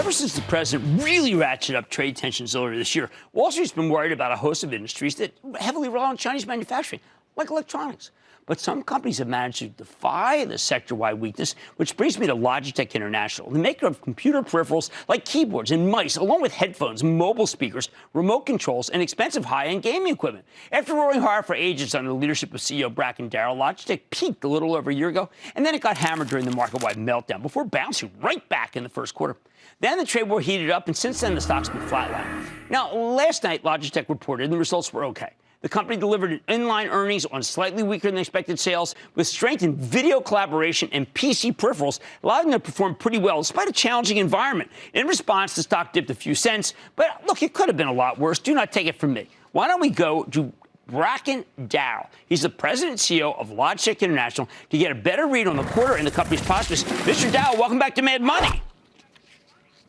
ever since the president really ratcheted up trade tensions earlier this year, Wall Street's been worried about a host of industries that heavily rely on Chinese manufacturing, like electronics. But some companies have managed to defy the sector-wide weakness, which brings me to Logitech International, the maker of computer peripherals like keyboards and mice, along with headphones, mobile speakers, remote controls, and expensive high-end gaming equipment. After roaring hard for ages under the leadership of CEO Bracken Darrell, Logitech peaked a little over a year ago, and then it got hammered during the market-wide meltdown before bouncing right back in the first quarter. Then the trade war heated up, and since then the stock's been flatlining. Now, last night, Logitech reported, and the results were okay. The company delivered inline earnings on slightly weaker than expected sales, with strength in video collaboration and PC peripherals, allowing them to perform pretty well despite a challenging environment. In response, the stock dipped a few cents, but look, it could have been a lot worse. Do not take it from me. Why don't we go to Bracken Darrell? He's the president and CEO of Logitech International to get a better read on the quarter and the company's prospects. Mr. Darrell, welcome back to Mad Money.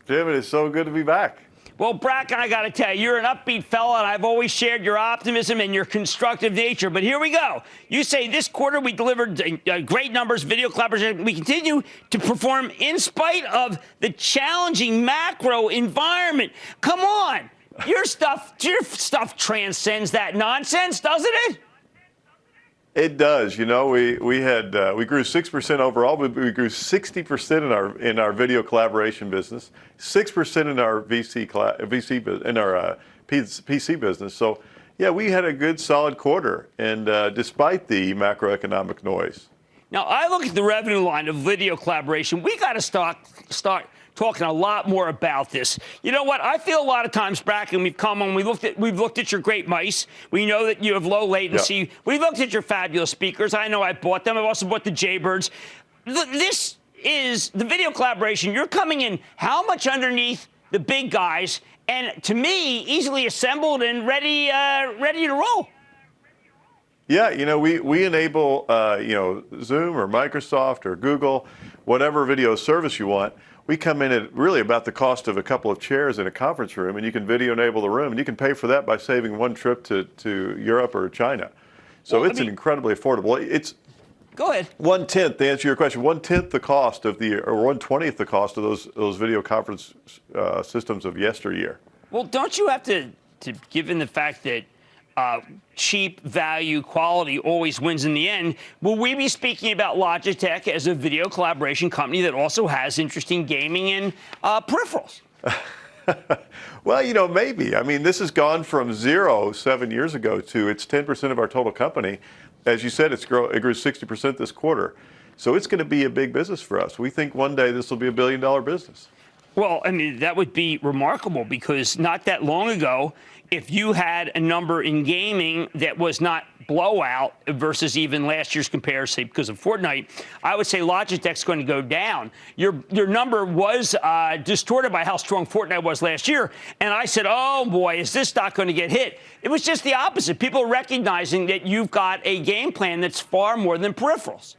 Jim, it is so good to be back. Well, Bracken, I got to tell you, you're an upbeat fella, and I've always shared your optimism and your constructive nature. But here we go. You say this quarter we delivered great numbers, video collaboration. We continue to perform in spite of the challenging macro environment. Come on. Your stuff transcends that nonsense, doesn't it? It does. You know, we grew 6% overall, but we grew 60% in our video collaboration business, 6% in our PC business. So, yeah, we had a good, solid quarter, and despite the macroeconomic noise. Now, I look at the revenue line of video collaboration. We got to start talking a lot more about this. You know what? I feel a lot of times, Bracken, we've come on, we've looked at your great mice. We know that you have low latency. Yep. We've looked at your fabulous speakers. I know I bought them. I've also bought the Jaybirds. This is the video collaboration. You're coming in how much underneath the big guys, and to me, easily assembled and ready to roll. Yeah, you know, we enable, Zoom or Microsoft or Google, whatever video service you want. We come in at really about the cost of a couple of chairs in a conference room, and you can video enable the room, and you can pay for that by saving one trip to Europe or China. So it's an incredibly affordable. It's go ahead. 1/10, to answer your question, 1/10 the cost of or 1/20th the cost of those video conference systems of yesteryear. Well, don't you have to given the fact that cheap value quality always wins in the end, will we be speaking about Logitech as a video collaboration company that also has interesting gaming and peripherals? Well, you know, maybe. I mean, this has gone from 0 7 years ago to it's 10% of our total company. As you said, it grew 60% this quarter. So it's going to be a big business for us. We think one day this will be $1 billion business. Well, I mean, that would be remarkable because not that long ago, if you had a number in gaming that was not blowout versus even last year's comparison because of Fortnite, I would say Logitech's going to go down. Your number was distorted by how strong Fortnite was last year. And I said, oh, boy, is this stock going to get hit? It was just the opposite. People are recognizing that you've got a game plan that's far more than peripherals.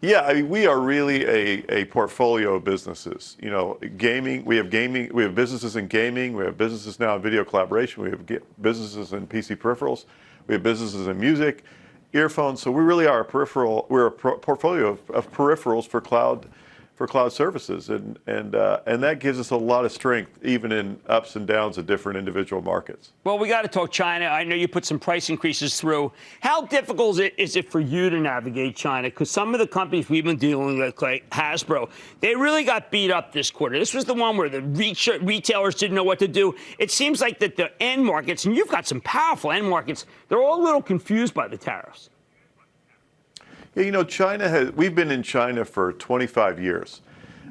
Yeah, I mean, we are really a portfolio of businesses. You know, gaming, we have businesses in gaming, we have businesses now in video collaboration, we have businesses in PC peripherals, we have businesses in music, earphones. So we really are we're a portfolio of peripherals for cloud services, and that gives us a lot of strength even in ups and downs of different individual markets. Well, we got to talk China. I know you put some price increases through. How difficult is it for you to navigate China? Because some of the companies we've been dealing with, like Hasbro, they really got beat up this quarter. This was the one where the retailers didn't know what to do. It seems like that the end markets, and you've got some powerful end markets, they're all a little confused by the tariffs. Yeah, you know, we've been in China for 25 years.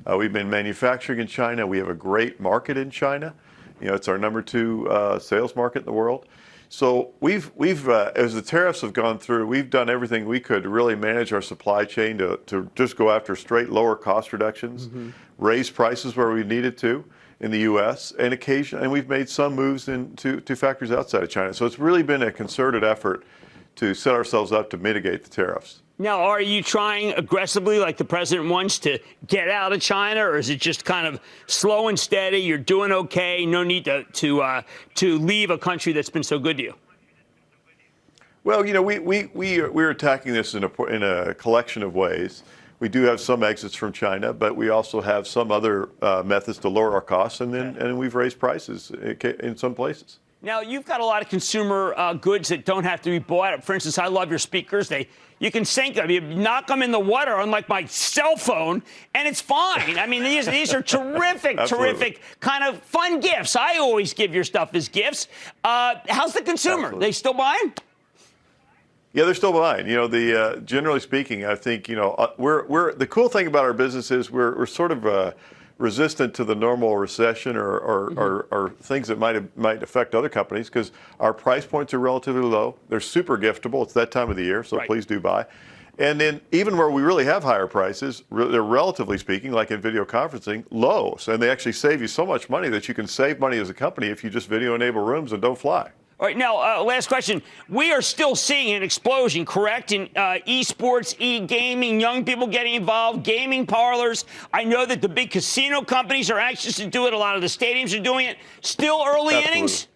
We've been manufacturing in China. We have a great market in China. You know, it's our number 2 sales market in the world. So we've as the tariffs have gone through, we've done everything we could to really manage our supply chain to just go after straight lower cost reductions, raise prices where we needed to in the U.S. and we've made some moves into factories outside of China. So it's really been a concerted effort to set ourselves up to mitigate the tariffs. Now, are you trying aggressively, like the president wants, to get out of China, or is it just kind of slow and steady? You're doing okay. No need to leave a country that's been so good to you. Well, you know, we're attacking this in a collection of ways. We do have some exits from China, but we also have some other methods to lower our costs, and we've raised prices in some places. Now, you've got a lot of consumer goods that don't have to be bought. For instance, I love your speakers. You can sync them. You knock them in the water, unlike my cell phone, and it's fine. I mean, these are terrific kind of fun gifts. I always give your stuff as gifts. How's the consumer? Absolutely. They still buying? Yeah, they're still buying. Generally speaking, I think we're the cool thing about our business is we're sort of resistant to the normal recession or things that might affect other companies because our price points are relatively low. They're super giftable. It's that time of the year, so please do buy. And then even where we really have higher prices, they're relatively speaking, like in video conferencing, low. So, and they actually save you so much money that you can save money as a company if you just video enable rooms and don't fly. All right, now, last question. We are still seeing an explosion, correct, in esports, e-gaming, young people getting involved, gaming parlors. I know that the big casino companies are anxious to do it. A lot of the stadiums are doing it. Still early innings?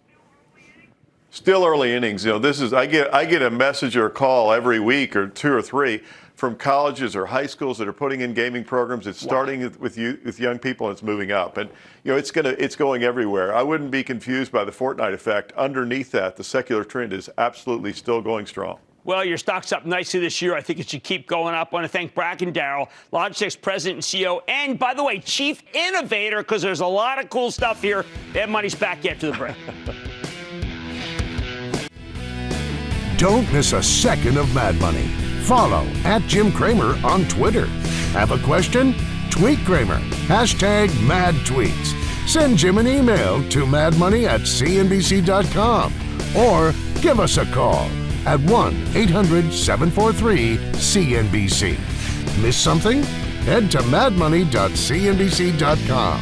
Still early innings. I get a message or a call every week or two or three from colleges or high schools that are putting in gaming programs. It's starting with young people and it's moving up. And it's going everywhere. I wouldn't be confused by the Fortnite effect. Underneath that, the secular trend is absolutely still going strong. Well, your stock's up nicely this year. I think it should keep going up. I want to thank Bracken Darrell, Logitech's president and CEO, and, by the way, chief innovator, because there's a lot of cool stuff here. That money's back after the break. Don't miss a second of Mad Money. Follow @Jim Cramer on Twitter. Have a question? Tweet Cramer. #MadTweets. Send Jim an email to madmoney@cnbc.com or give us a call at 1-800-743-CNBC. Miss something? Head to madmoney.cnbc.com.